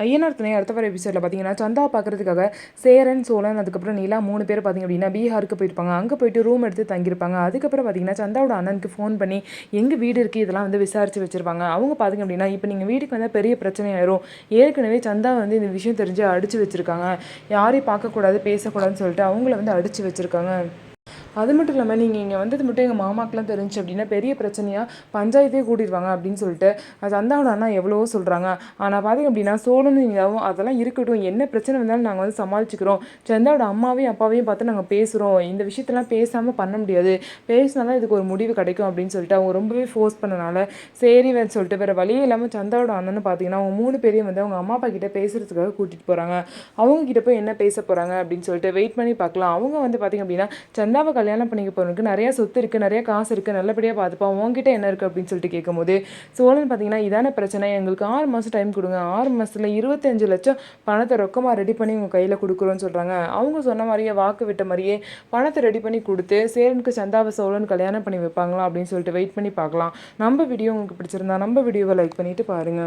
ஐயனார் துணை அடுத்த வர எபிசோடில் பார்த்தீங்கன்னா சந்தாவை பார்க்குறதுக்காக சேரன் சோழன் அதுக்கப்புறம் நீலா 3 பேர் பார்த்திங்க அப்படின்னா பீகாருக்கு போயிருப்பாங்க. அங்கே போயிட்டு ரூம் எடுத்து தங்கியிருப்பாங்க. அதுக்கப்புறம் பார்த்தீங்கன்னா சந்தாவோட அண்ணனுக்கு ஃபோன் பண்ணி எங்கள் வீடு இருக்குது இதெல்லாம் வந்து விசாரித்து வச்சுருப்பாங்க. அவங்க பார்த்திங்க அப்படின்னா இப்போ நீங்கள் வீட்டுக்கு வந்தால் பெரிய பிரச்சனை ஆயிரும், ஏற்கனவே சந்தா வந்து இந்த விஷயம் தெரிஞ்சு அடித்து வச்சுருக்காங்க, யாரையும் பார்க்கக்கூடாது பேசக்கூடாதுன்னு சொல்லிட்டு அவங்கள வந்து அடித்து வச்சுருக்காங்க. அது மட்டும் இல்லாமல் நீங்கள் இங்கே வந்தது மட்டும் எங்கள் மாமாக்கெலாம் தெரிஞ்சு அப்படின்னா பெரிய பிரச்சனையாக பஞ்சாயத்தே கூட்டிடுவாங்க அப்படின்னு சொல்லிட்டு சந்தாவோட அண்ணா எவ்வளவோ சொல்கிறாங்க. ஆனால் பார்த்திங்க அப்படின்னா சோழனும் நீங்களாவும் அதெல்லாம் இருக்கட்டும், என்ன பிரச்சனை வந்தாலும் நாங்கள் வந்து சமாளிச்சுக்கிறோம், சந்தாவோட அம்மாவையும் அப்பாவையும் பார்த்து நாங்கள் பேசுகிறோம், இந்த விஷயத்தெல்லாம் பேசாமல் பண்ண முடியாது, பேசினாலும் இதுக்கு ஒரு முடிவு கிடைக்கும் அப்படின்னு சொல்லிட்டு அவங்க ரொம்பவே ஃபோர்ஸ் பண்ணனால சரி வேறு சொல்லிட்டு வேறு வழியே இல்லாமல் சந்தாவோட அண்ணன்னு பார்த்தீங்கன்னா அவங்க 3 பேரையும் வந்து அவங்க அம்மா அப்பா கிட்டே பேசுகிறதுக்காக கூட்டிகிட்டு போகிறாங்க. அவங்க கிட்ட போய் என்ன பேச போகிறாங்க அப்படின்னு சொல்லிட்டு வெயிட் பண்ணி பார்க்கலாம். அவங்க வந்து பார்த்திங்க அப்படின்னா சந்தாவை கல்யாணம் பண்ணிக்க போகிறவனுக்கு நிறையா சொத்து இருக்குது, நிறைய காசு இருக்குது, நல்லபடியாக பார்த்துப்பான், உங்ககிட்ட என்ன இருக்குது அப்படின்னு சொல்லிட்டு கேட்கும்போது சோழன் பார்த்தீங்கன்னா இதான பிரச்சனை, எங்களுக்கு 6 மாதம் டைம் கொடுங்க, 6 மாதத்தில் 25 லட்சம் பணத்தை ரொக்கமாக ரெடி பண்ணி உங்கள் கையில் கொடுக்குறோன்னு சொல்கிறாங்க. அவங்க சொன்ன மாதிரியே வாக்கு விட்ட மாதிரியே பணத்தை ரெடி பண்ணி கொடுத்து சேரனுக்கு சந்தாவை சோழன் கல்யாணம் பண்ணி வைப்பாங்களா அப்படின்னு சொல்லிட்டு வெயிட் பண்ணி பார்க்கலாம். நம்ம வீடியோ உங்களுக்கு பிடிச்சிருந்தா நம்ம வீடியோவை லைக் பண்ணிவிட்டு பாருங்கள்.